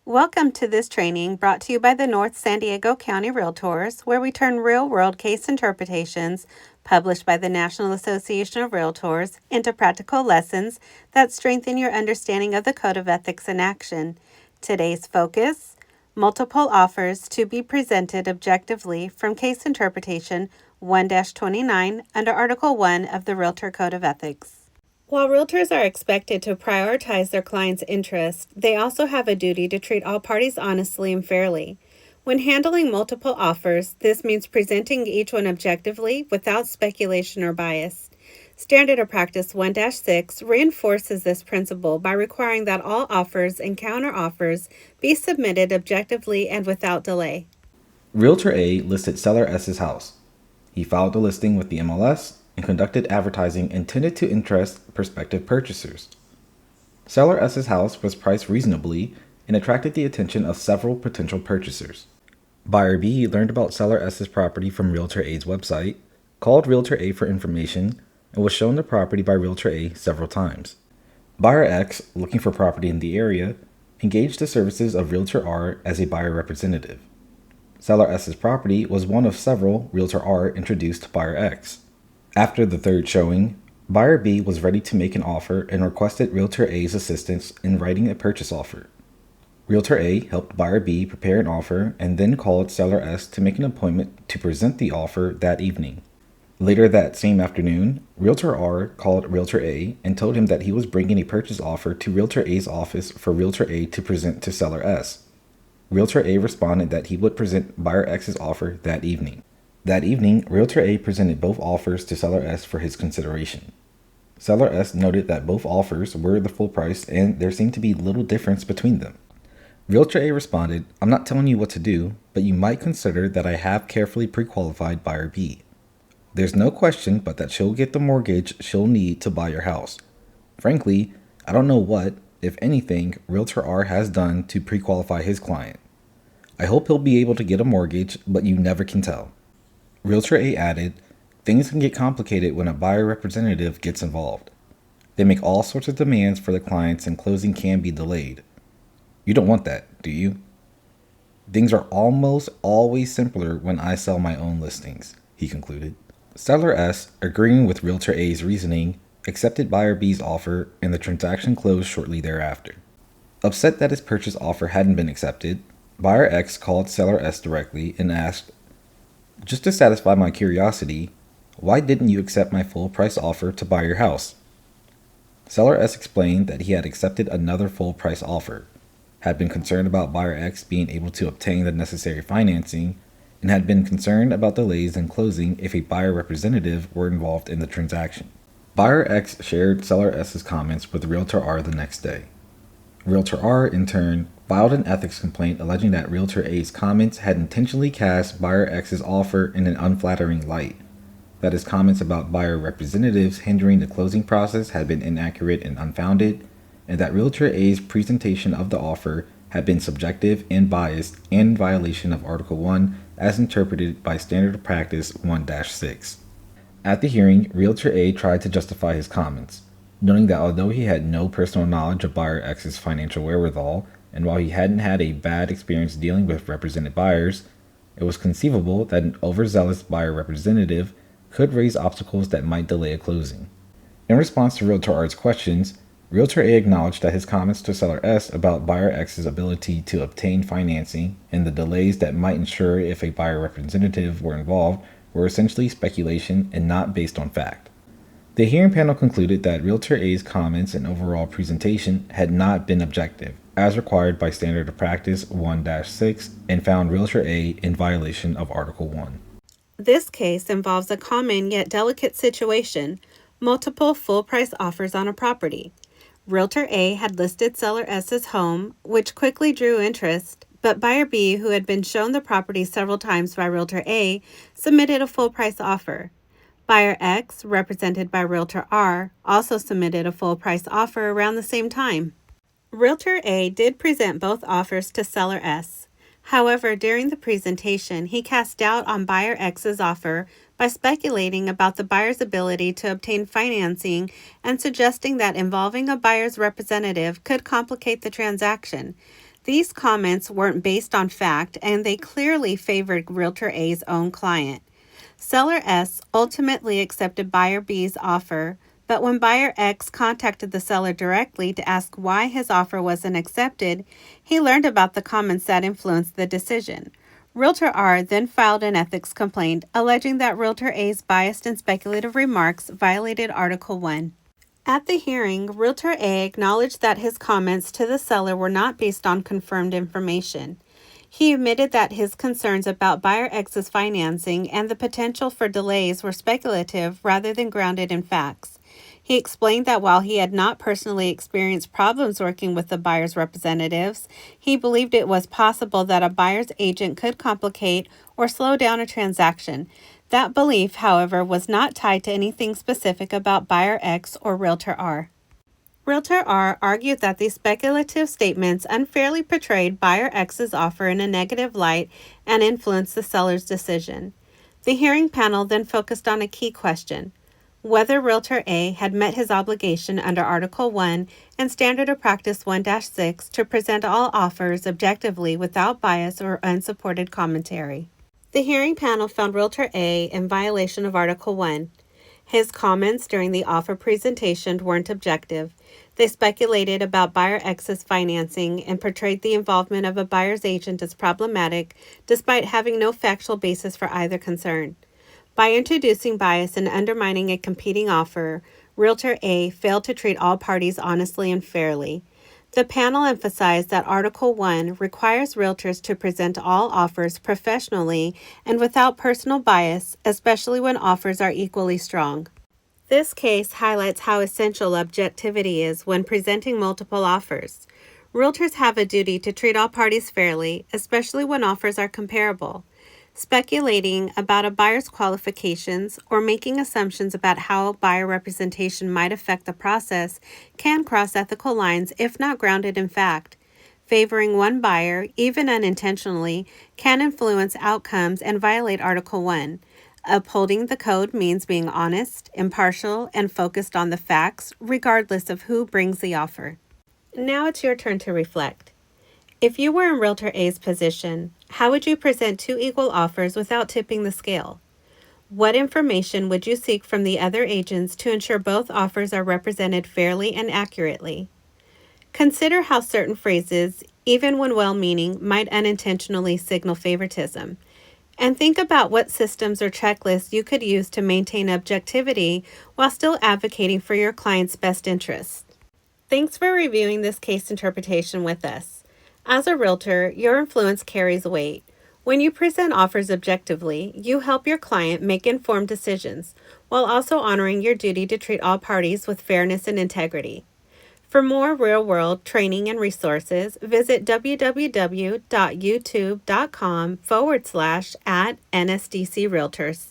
Welcome to this training brought to you by the North San Diego County Realtors, where we turn real-world case interpretations published by the National Association of Realtors into practical lessons that strengthen your understanding of the Code of Ethics in action. Today's focus: multiple offers to be presented objectively from Case Interpretation 1-29 under Article 1 of the Realtor Code of Ethics. While realtors are expected to prioritize their clients' interests, they also have a duty to treat all parties honestly and fairly. When handling multiple offers, this means presenting each one objectively without speculation or bias. Standard of Practice 1-6 reinforces this principle by requiring that all offers and counteroffers be submitted objectively and without delay. Realtor A listed Seller S's house. He filed the listing with the MLS and conducted advertising intended to interest prospective purchasers. Seller S's house was priced reasonably and attracted the attention of several potential purchasers. Buyer B learned about Seller S's property from Realtor A's website, called Realtor A for information, and was shown the property by Realtor A several times. Buyer X, looking for property in the area, engaged the services of Realtor R as a buyer representative. Seller S's property was one of several Realtor R introduced to Buyer X. After the third showing, Buyer B was ready to make an offer and requested Realtor A's assistance in writing a purchase offer. Realtor A helped Buyer B prepare an offer and then called Seller S to make an appointment to present the offer that evening. Later that same afternoon, Realtor R called Realtor A and told him that he was bringing a purchase offer to Realtor A's office for Realtor A to present to Seller S. Realtor A responded that he would present Buyer X's offer that evening. That evening, Realtor A presented both offers to Seller S for his consideration. Seller S noted that both offers were the full price and there seemed to be little difference between them. Realtor A responded, "I'm not telling you what to do, but you might consider that I have carefully pre-qualified Buyer B. There's no question but that she'll get the mortgage she'll need to buy your house. Frankly, I don't know what, if anything, Realtor R has done to pre-qualify his client. I hope he'll be able to get a mortgage, but you never can tell." Realtor A added, "Things can get complicated when a buyer representative gets involved. They make all sorts of demands for the clients and closing can be delayed. You don't want that, do you? Things are almost always simpler when I sell my own listings," he concluded. Seller S, agreeing with Realtor A's reasoning, accepted Buyer B's offer and the transaction closed shortly thereafter. Upset that his purchase offer hadn't been accepted, Buyer X called Seller S directly and asked, "Just to satisfy my curiosity, why didn't you accept my full price offer to buy your house?" Seller S explained that he had accepted another full price offer, had been concerned about Buyer X being able to obtain the necessary financing, and had been concerned about delays in closing if a buyer representative were involved in the transaction. Buyer X shared Seller S's comments with Realtor R the next day. Realtor R, in turn, filed an ethics complaint alleging that Realtor A's comments had intentionally cast Buyer X's offer in an unflattering light, that his comments about buyer representatives hindering the closing process had been inaccurate and unfounded, and that Realtor A's presentation of the offer had been subjective and biased and in violation of Article 1 as interpreted by Standard of Practice 1-6. At the hearing, Realtor A tried to justify his comments, noting that although he had no personal knowledge of Buyer X's financial wherewithal, and while he hadn't had a bad experience dealing with represented buyers, it was conceivable that an overzealous buyer representative could raise obstacles that might delay a closing. In response to Realtor R's questions, Realtor A acknowledged that his comments to Seller S about Buyer X's ability to obtain financing and the delays that might ensure if a buyer representative were involved were essentially speculation and not based on fact. The hearing panel concluded that Realtor A's comments and overall presentation had not been objective, as required by Standard of Practice 1-6, and found Realtor A in violation of Article 1. This case involves a common yet delicate situation: multiple full-price offers on a property. Realtor A had listed Seller S's home, which quickly drew interest, but Buyer B, who had been shown the property several times by Realtor A, submitted a full-price offer. Buyer X, represented by Realtor R, also submitted a full-price offer around the same time. Realtor A did present both offers to Seller S. However, during the presentation, he cast doubt on Buyer X's offer by speculating about the buyer's ability to obtain financing and suggesting that involving a buyer's representative could complicate the transaction. These comments weren't based on fact, and they clearly favored Realtor A's own client. Seller S ultimately accepted buyer B's offer, but when buyer X contacted the seller directly to ask why his offer wasn't accepted, he learned about the comments that influenced the decision. Realtor R then filed an ethics complaint alleging that Realtor A's biased and speculative remarks violated Article 1. At the hearing, Realtor A acknowledged that his comments to the seller were not based on confirmed information. He admitted that his concerns about buyer X's financing and the potential for delays were speculative rather than grounded in facts. He explained that while he had not personally experienced problems working with the buyer's representatives, he believed it was possible that a buyer's agent could complicate or slow down a transaction. That belief, however, was not tied to anything specific about buyer X or Realtor R. Realtor R argued that these speculative statements unfairly portrayed buyer X's offer in a negative light and influenced the seller's decision. The hearing panel then focused on a key question: whether Realtor A had met his obligation under Article 1 and Standard of Practice 1-6 to present all offers objectively without bias or unsupported commentary. The hearing panel found Realtor A in violation of Article 1. His comments during the offer presentation weren't objective. They speculated about buyer X's financing and portrayed the involvement of a buyer's agent as problematic, despite having no factual basis for either concern. By introducing bias and undermining a competing offer, Realtor A failed to treat all parties honestly and fairly. The panel emphasized that Article 1 requires realtors to present all offers professionally and without personal bias, especially when offers are equally strong. This case highlights how essential objectivity is when presenting multiple offers. Realtors have a duty to treat all parties fairly, especially when offers are comparable. Speculating about a buyer's qualifications or making assumptions about how buyer representation might affect the process can cross ethical lines if not grounded in fact. Favoring one buyer, even unintentionally, can influence outcomes and violate Article 1. Upholding the code means being honest, impartial, and focused on the facts, regardless of who brings the offer. Now it's your turn to reflect. If you were in Realtor A's position, how would you present two equal offers without tipping the scale? What information would you seek from the other agents to ensure both offers are represented fairly and accurately? Consider how certain phrases, even when well-meaning, might unintentionally signal favoritism. And think about what systems or checklists you could use to maintain objectivity while still advocating for your client's best interests. Thanks for reviewing this case interpretation with us. As a realtor, your influence carries weight. When you present offers objectively, you help your client make informed decisions, while also honoring your duty to treat all parties with fairness and integrity. For more real-world training and resources, visit www.youtube.com/@NSDC Realtors.